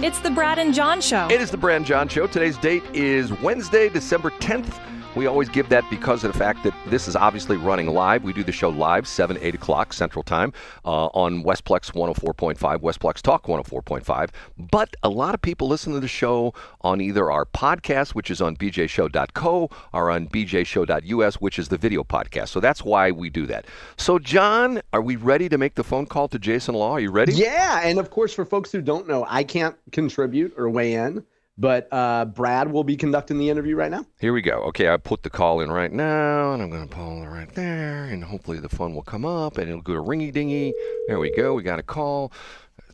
It's the Brad and John Show. It is the Brad and John Show. Today's date is Wednesday, December 10th. We always give that because of the fact that this is obviously running live. We do the show live, 7, 8 o'clock Central Time on Westplex 104.5, Westplex Talk 104.5. But a lot of people listen to the show on either our podcast, which is on bjshow.co, or on bjshow.us, which is the video podcast. So that's why we do that. So, John, are we ready to make the phone call to Jason Law? Are you ready? Yeah, and of course, for folks who don't know, I can't contribute or weigh in. But Brad will be conducting the interview right now. Here we go. Okay, I put the call in right now, and I'm going to pull it right there, and hopefully the phone will come up, and it'll go to ringy-dingy. There we go. We got a call.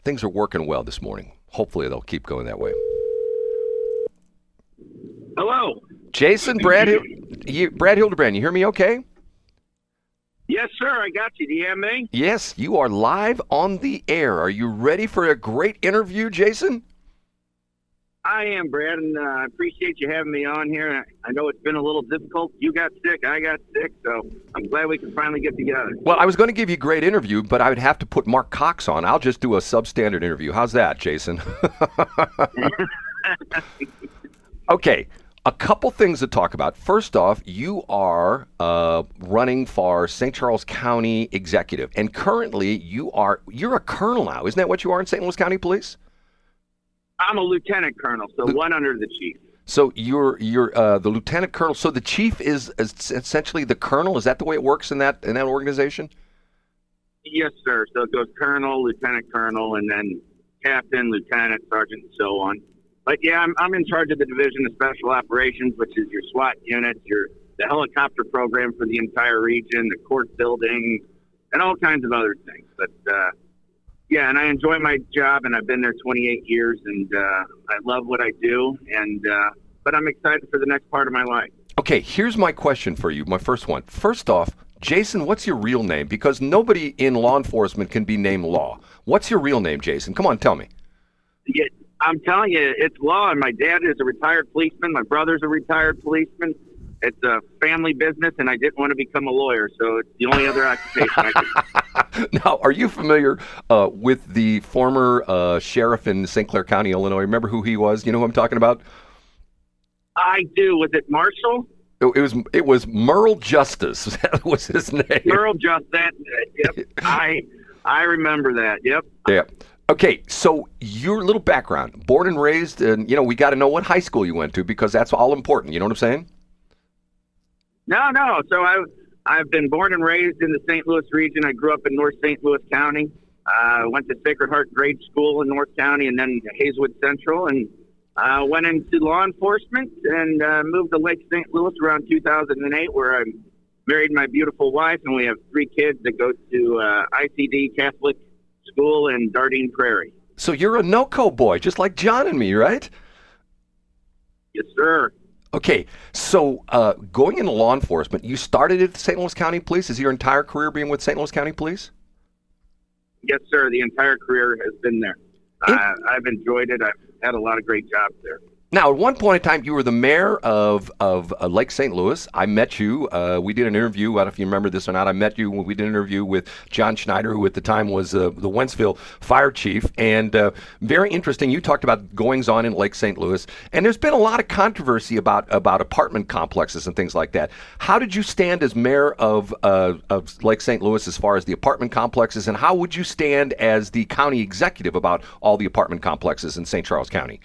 Things are working well this morning. Hopefully they'll keep going that way. Hello. Jason, Brad Hildebrand, you hear me okay? Yes, sir. I got you. Do you have me? Yes, you are live on the air. Are you ready for a great interview, Jason? I am, Brad, and I appreciate you having me on here. I know it's been a little difficult. You got sick, I got sick, so I'm glad we can finally get together. Well, I was going to give you a great interview, but I would have to put Mark Cox on. I'll just do a substandard interview. How's that, Jason? Okay, a couple things to talk about. First off, you are running for St. Charles County Executive, and currently you're a colonel now. Isn't that what you are in St. Louis County Police? I'm a lieutenant colonel, so one under the chief. So you're the lieutenant colonel. So the chief is essentially the colonel. Is that the way it works in that organization? Yes, sir. So it goes colonel, lieutenant colonel, and then captain, lieutenant, sergeant, and so on. But yeah, I'm in charge of the Division of Special Operations, which is your SWAT units, the helicopter program for the entire region, the court building, and all kinds of other things. But yeah, and I enjoy my job, and I've been there 28 years, and I love what I do, and but I'm excited for the next part of my life. Okay, here's my question for you, my first one. First off, Jason, what's your real name? Because nobody in law enforcement can be named Law. What's your real name, Jason? Come on, tell me. Yeah, I'm telling you, it's Law, and my dad is a retired policeman. My brother's a retired policeman. It's a family business, and I didn't want to become a lawyer, so it's the only other occupation I could. Now, are you familiar with the former sheriff in St. Clair County, Illinois? Remember who he was? You know who I'm talking about? I do. Was it Marshall? It was Merle Justice. That was his name. Merle Justice. Yep. I remember that. Yep. Yeah. Okay, so your little background, born and raised, and we got to know what high school you went to because that's all important. You know what I'm saying? No. So I've been born and raised in the St. Louis region. I grew up in North St. Louis County. Went to Sacred Heart Grade School in North County and then Hazelwood Central, and went into law enforcement and moved to Lake St. Louis around 2008, where I married my beautiful wife, and we have 3 kids that go to ICD Catholic School in Dardine Prairie. So you're a NOCO boy, just like John and me, right? Yes, sir. Okay, so going into law enforcement, you started at the St. Louis County Police. Is your entire career being with St. Louis County Police? Yes, sir. The entire career has been there. I've enjoyed it. I've had a lot of great jobs there. Now, at one point in time, you were the mayor of Lake St. Louis. I met you. We did an interview. I don't know if you remember this or not. I met you when we did an interview with John Schneider, who at the time was the Wentzville fire chief. And very interesting. You talked about goings-on in Lake St. Louis. And there's been a lot of controversy about apartment complexes and things like that. How did you stand as mayor of Lake St. Louis as far as the apartment complexes? And how would you stand as the county executive about all the apartment complexes in St. Charles County?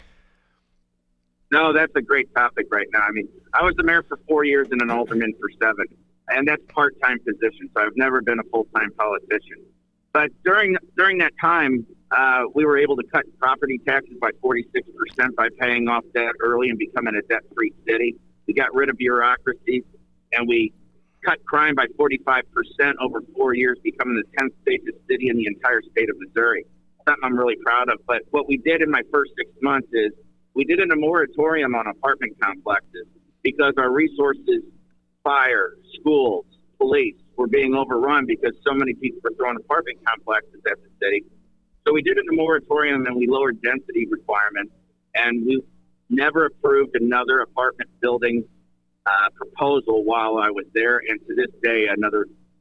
No, that's a great topic right now. I mean, I was the mayor for 4 years and an alderman for 7, and that's part-time position, so I've never been a full-time politician. But during that time, we were able to cut property taxes by 46% by paying off debt early and becoming a debt-free city. We got rid of bureaucracy, and we cut crime by 45% over 4 years, becoming the 10th safest city in the entire state of Missouri. Something I'm really proud of. But what we did in my first 6 months is we did a moratorium on apartment complexes because our resources, fire, schools, police, were being overrun because so many people were throwing apartment complexes at the city. So we did a moratorium and we lowered density requirements, and we never approved another apartment building proposal while I was there. And to this day,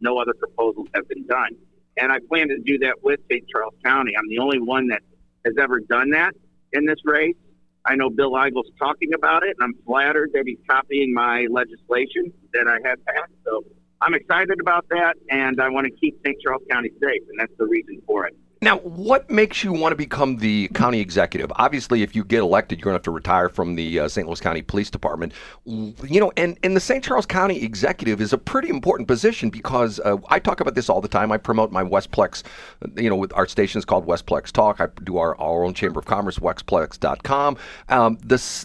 no other proposals have been done. And I plan to do that with St. Charles County. I'm the only one that has ever done that. in this race. I know Bill Eigel's talking about it, and I'm flattered that he's copying my legislation that I had passed. So I'm excited about that, and I want to keep St. Charles County safe, and that's the reason for it. Now, what makes you want to become the county executive? Obviously, if you get elected, you're going to have to retire from the St. Louis County Police Department. And the St. Charles County executive is a pretty important position because I talk about this all the time. I promote my Westplex, with our station's called Westplex Talk. I do our own Chamber of Commerce, westplex.com.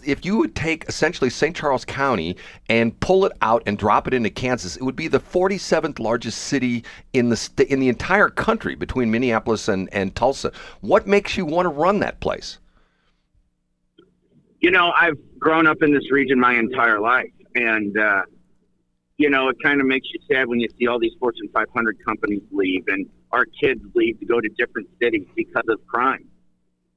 If you would take essentially St. Charles County and pull it out and drop it into Kansas, it would be the 47th largest city in the entire country between Minneapolis and Tulsa. What makes you want to run that place? I've grown up in this region my entire life, and it kind of makes you sad when you see all these Fortune 500 companies leave and our kids leave to go to different cities because of crime.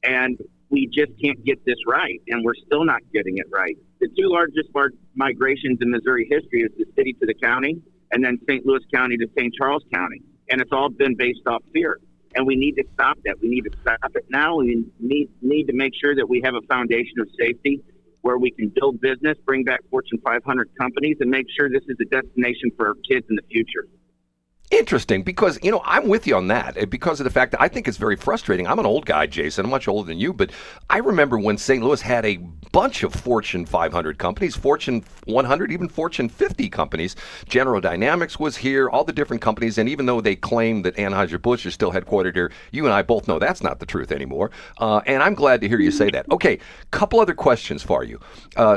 And we just can't get this right, and we're still not getting it right. The two largest migrations in Missouri history is the city to the county, and then St. Louis County to St. Charles County, and it's all been based off fear. And we need to stop that. We need to stop it now. We need to make sure that we have a foundation of safety where we can build business, bring back Fortune 500 companies, and make sure this is a destination for our kids in the future. Interesting, because, I'm with you on that because of the fact that I think it's very frustrating. I'm an old guy, Jason. I'm much older than you, but I remember when St. Louis had a bunch of Fortune 500 companies, Fortune 100, even Fortune 50 companies. General Dynamics was here, all the different companies, and even though they claim that Anheuser-Busch is still headquartered here, you and I both know that's not the truth anymore, and I'm glad to hear you say that. Okay, couple other questions for you.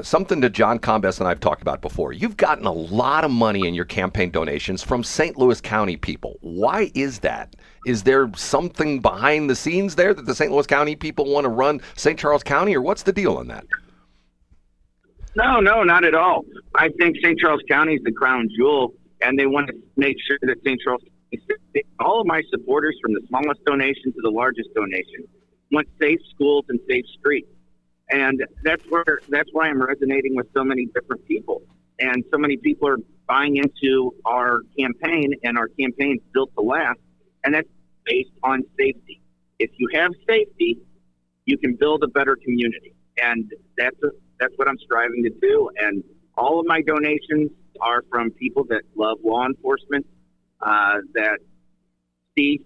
Something that John Combest and I have talked about before. You've gotten a lot of money in your campaign donations from St. Louis County people. Why is that? Is there something behind the scenes there that the St. Louis County people want to run St. Charles County, or what's the deal on that? No, not at all. I think St. Charles County is the crown jewel, and they want to make sure that St. Charles County, all of my supporters from the smallest donation to the largest donation, want safe schools and safe streets. And that's why I'm resonating with so many different people. And so many people are buying into our campaign, and our campaign's built to last, and that's based on safety. If you have safety, you can build a better community, and that's what I'm striving to do. And all of my donations are from people that love law enforcement, that see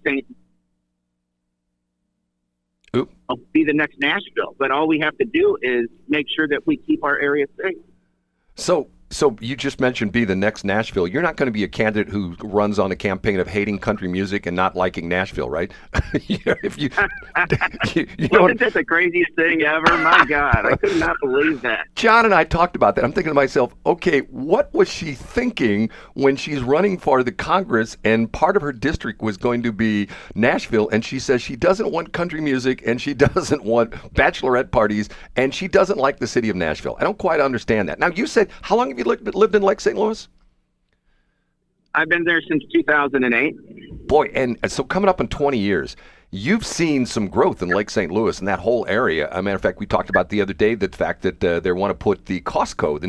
be the next Nashville. But all we have to do is make sure that we keep our area safe. So you just mentioned be the next Nashville. You're not going to be a candidate who runs on a campaign of hating country music and not liking Nashville, right? If you Wasn't that the craziest thing ever? My God, I could not believe that. John and I talked about that. I'm thinking to myself, okay, what was she thinking when she's running for the Congress and part of her district was going to be Nashville, and she says she doesn't want country music and she doesn't want bachelorette parties and she doesn't like the city of Nashville. I don't quite understand that. Now, you said, how long have you lived in Lake St. Louis? I've been there since 2008. Boy, and so coming up in 20 years, you've seen some growth in Lake St. Louis and that whole area. As a matter of fact, we talked about the other day the fact that they want to put the new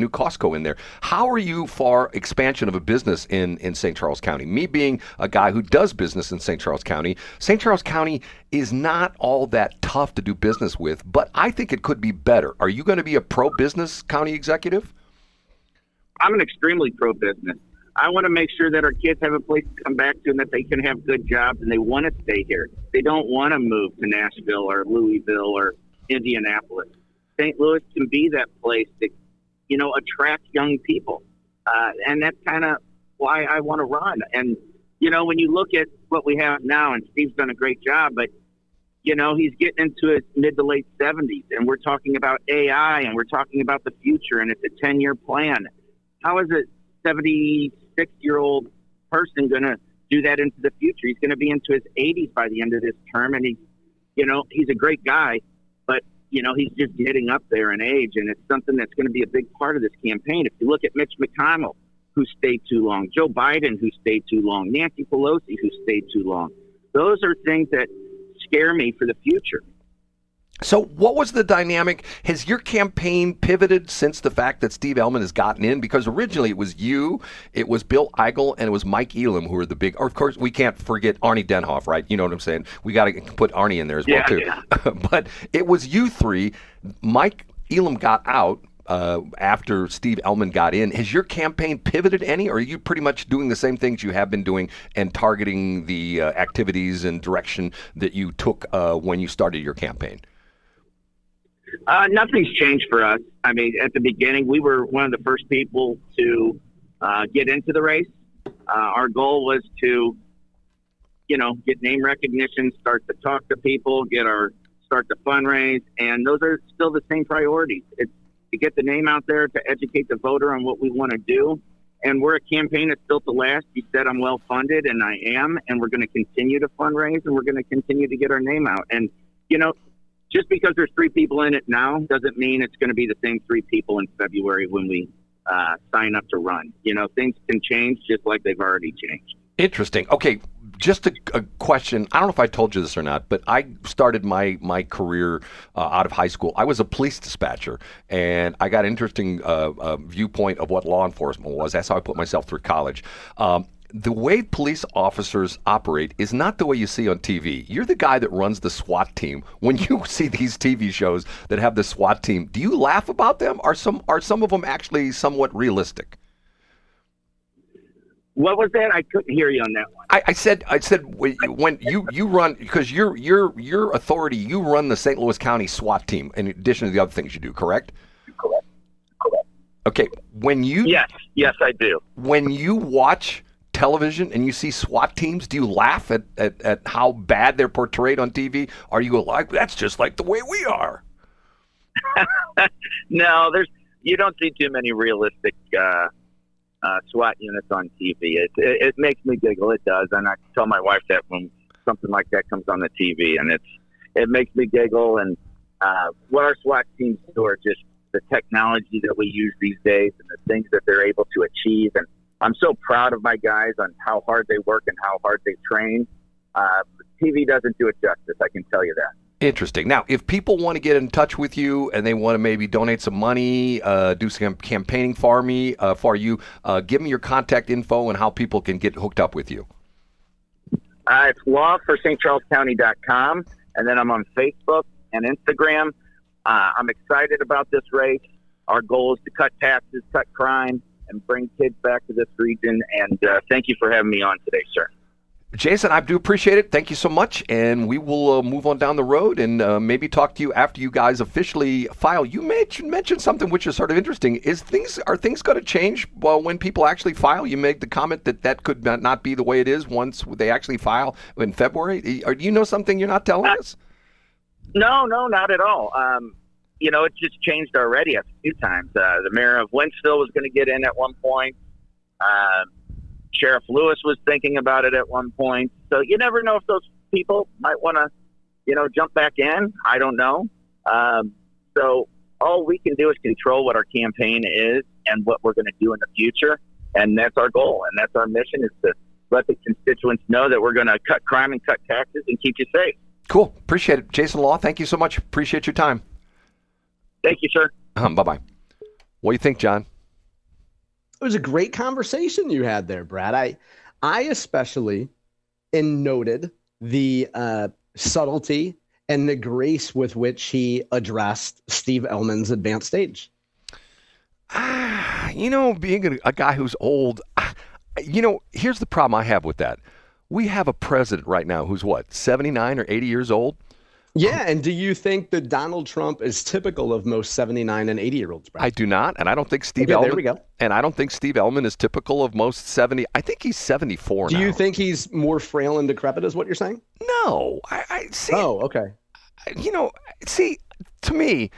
Costco in there. How are you for expansion of a business in St. Charles County? Me being a guy who does business in St. Charles County is not all that tough to do business with, but I think it could be better. Are you going to be a pro-business county executive? I'm an extremely pro-business. I want to make sure that our kids have a place to come back to and that they can have good jobs and they want to stay here. They don't want to move to Nashville or Louisville or Indianapolis. St. Louis can be that place that, attract young people. And that's kind of why I want to run. And, when you look at what we have now, and Steve's done a great job, but, he's getting into his mid to late 70s, and we're talking about AI, and we're talking about the future, and it's a 10-year plan. How is a 76-year-old person going to do that into the future? He's going to be into his 80s by the end of this term, and he's a great guy, but he's just getting up there in age, and it's something that's going to be a big part of this campaign. If you look at Mitch McConnell, who stayed too long, Joe Biden, who stayed too long, Nancy Pelosi, who stayed too long, those are things that scare me for the future. So what was the dynamic? Has your campaign pivoted since the fact that Steve Ehlmann has gotten in? Because originally it was you, it was Bill Eigel, and it was Mike Ehlmann who were the big, or of course we can't forget Arnie Denhoff, right? You know what I'm saying? We got to put Arnie in there as well too. Yeah. But it was you three. Mike Ehlmann got out after Steve Ehlmann got in. Has your campaign pivoted any, or are you pretty much doing the same things you have been doing and targeting the activities and direction that you took when you started your campaign? Nothing's changed for us. I mean, at the beginning, we were one of the first people to get into the race. Our goal was to, get name recognition, start to talk to people, start to fundraise, and those are still the same priorities. It's to get the name out there, to educate the voter on what we want to do. And we're a campaign that's built to last. You said I'm well funded, and I am, and we're going to continue to fundraise, and we're going to continue to get our name out. And, just because there's 3 people in it now doesn't mean it's going to be the same 3 people in February when we sign up to run. Things can change just like they've already changed. Interesting. Okay, just a question. I don't know if I told you this or not, but I started my career out of high school. I was a police dispatcher, and I got an interesting viewpoint of what law enforcement was. That's how I put myself through college. The way police officers operate is not the way you see on TV. You're the guy that runs the SWAT team. When you see these TV shows that have the SWAT team, do you laugh about them? Are some of them actually somewhat realistic? What was that? I couldn't hear you on that one. I said when you run, because your authority, you run the St. Louis County SWAT team in addition to the other things you do, correct? Correct. Okay, Yes, I do. When you watch television and you see SWAT teams, do you laugh at how bad they're portrayed on TV? Are you like, that's just like the way we are? No, you don't see too many realistic SWAT units on TV. It makes me giggle. It does, and I tell my wife that when something like that comes on the TV, and it makes me giggle. And what our SWAT teams do are just the technology that we use these days and the things that they're able to achieve. And I'm so proud of my guys on how hard they work and how hard they train. TV doesn't do it justice, I can tell you that. Interesting. Now, if people want to get in touch with you and they want to maybe donate some money, do some campaigning for you, give me your contact info and how people can get hooked up with you. It's lawforstcharlescounty.com, and then I'm on Facebook and Instagram. I'm excited about this race. Our goal is to cut taxes, cut crime, and bring kids back to this region. And thank you for having me on today, sir. Jason, I do appreciate it. Thank you so much. And we will move on down the road and maybe talk to you after you guys officially file. You mentioned something which is sort of interesting. Are things going to change when people actually file? You made the comment that could not be the way it is once they actually file in February. Or do you know something you're not telling us? No, not at all. It just changed already a few times. The mayor of Wentzville was going to get in at one point. Sheriff Lewis was thinking about it at one point. So you never know if those people might want to, jump back in. I don't know. So all we can do is control what our campaign is and what we're going to do in the future. And that's our goal. And that's our mission, is to let the constituents know that we're going to cut crime and cut taxes and keep you safe. Cool. Appreciate it. Jason Law, thank you so much. Appreciate your time. Thank you, sir. Bye-bye. What do you think, John? It was a great conversation you had there, Brad. I especially noted the subtlety and the grace with which he addressed Steve Ehlmann's advanced stage. Being a guy who's old, here's the problem I have with that. We have a president right now who's 79 or 80 years old? Yeah, and do you think that Donald Trump is typical of most 79 and 80-year-olds, Brad? I do not, and I don't think Steve Ehlmann. There we go. And I don't think Steve Ehlmann is typical of most 70. I think he's 74 now. Do you think he's more frail and decrepit, is what you're saying? No, I see. Oh, okay. See, to me,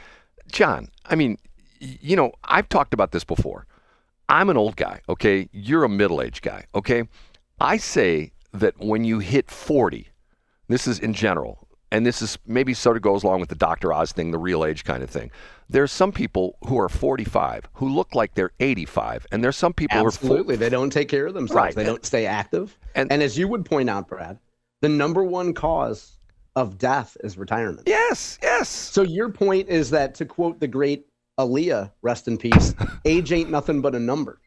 John, I've talked about this before. I'm an old guy, okay? You're a middle-aged guy, okay? I say that when you hit 40, this is in general, and this is maybe sort of goes along with the Dr. Oz thing, the real age kind of thing. There's some people who are 45 who look like they're 85, and there's some people Absolutely. They don't take care of themselves. Right. They don't stay active. And as you would point out, Brad, the number one cause of death is retirement. Yes, yes. So your point is that, to quote the great Aaliyah, rest in peace, age ain't nothing but a number.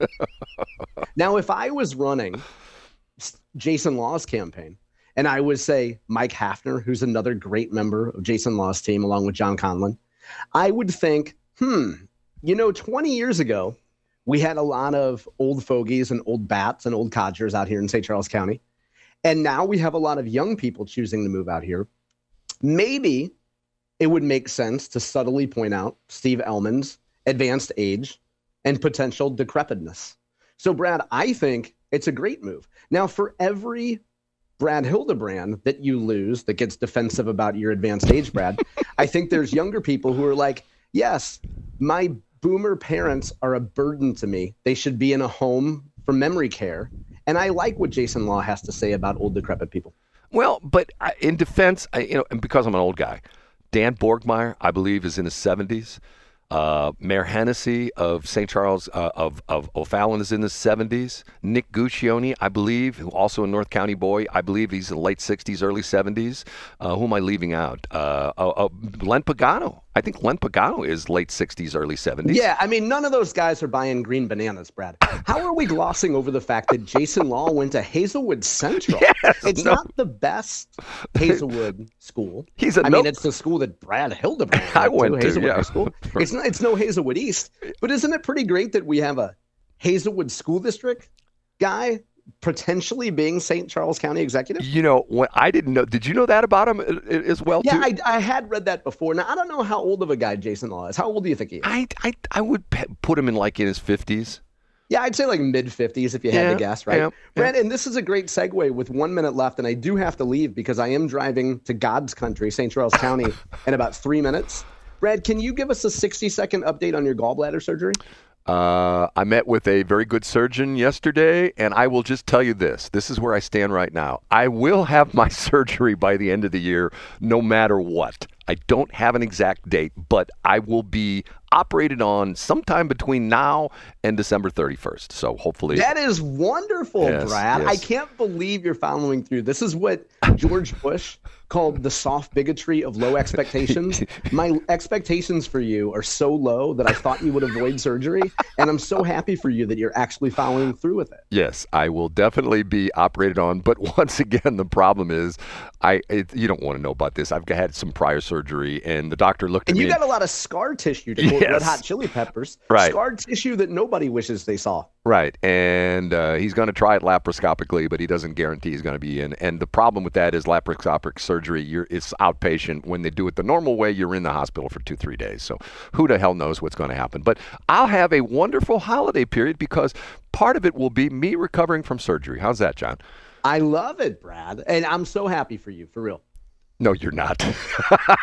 Now, if I was running Jason Law's campaign, and I would say Mike Hafner, who's another great member of Jason Law's team, along with John Conlon, I would think, 20 years ago, we had a lot of old fogies and old bats and old codgers out here in St. Charles County. And now we have a lot of young people choosing to move out here. Maybe it would make sense to subtly point out Steve Ehlmann's advanced age and potential decrepitness. So, Brad, I think it's a great move. Now, for every Brad Hildebrand that you lose that gets defensive about your advanced age, Brad, I think there's younger people who are like, yes, my boomer parents are a burden to me. They should be in a home for memory care. And I like what Jason Law has to say about old, decrepit people. Well, but in defense, and because I'm an old guy, Dan Borgmeyer, I believe, is in his 70s. Mayor Hennessy of St. Charles of O'Fallon is in his 70s. Nick Guccione, I believe, who also a North County boy, I believe he's in the late 60s, early 70s. Who am I leaving out? Len Pagano. I think Len Pagano is late 60s, early 70s. Yeah, I mean, none of those guys are buying green bananas, Brad. How are we glossing over the fact that Jason Law went to Hazelwood Central? Yes, it's not the best Hazelwood school. I mean, it's the school that Brad Hildebrand went to Hazelwood yeah. High School. It's no Hazelwood East. But isn't it pretty great that we have a Hazelwood School District guy potentially being St. Charles County executive? What I didn't know. Did you know that about him as well, too? Yeah, I had read that before. Now, I don't know how old of a guy Jason Law is. How old do you think he is? I would put him in his 50s. Yeah, I'd say like mid-50s if you had to guess, right? Yeah, Brad, and this is a great segue with 1 minute left, and I do have to leave because I am driving to God's country, St. Charles County, in about 3 minutes. Brad, can you give us a 60-second update on your gallbladder surgery? I met with a very good surgeon yesterday, and I will just tell you this. This is where I stand right now. I will have my surgery by the end of the year, no matter what. I don't have an exact date, but I will be operated on sometime between now and December 31st. So hopefully. That is wonderful, Yes, Brad. yes. I can't believe you're following through. This is what George Bush called the soft bigotry of low expectations. My expectations for you are so low that I thought you would avoid surgery, and I'm so happy for you that you're actually following through with it. Yes, I will definitely be operated on. But once again, the problem is, you don't want to know about this. I've had some prior surgery, and the doctor looked at me. And you got a lot of scar tissue, to quote Red Hot Chili Peppers. Right. Scar tissue that nobody wishes they saw. Right, and he's going to try it laparoscopically, but he doesn't guarantee he's going to be in. And the problem with that is laparoscopic surgery, it's outpatient. When they do it the normal way, you're in the hospital for 2-3 days. So who the hell knows what's going to happen? But I'll have a wonderful holiday period because part of it will be me recovering from surgery. How's that, John? I love it, Brad. And I'm so happy for you, for real. No, you're not.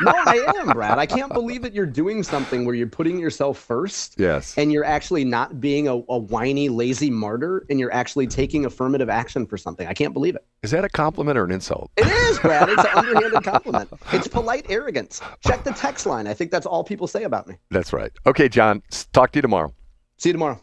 No, I am, Brad. I can't believe that you're doing something where you're putting yourself first. Yes. And you're actually not being a whiny, lazy martyr, and you're actually taking affirmative action for something. I can't believe it. Is that a compliment or an insult? It is, Brad. It's an underhanded compliment. It's polite arrogance. Check the text line. I think that's all people say about me. That's right. Okay, John, talk to you tomorrow. See you tomorrow.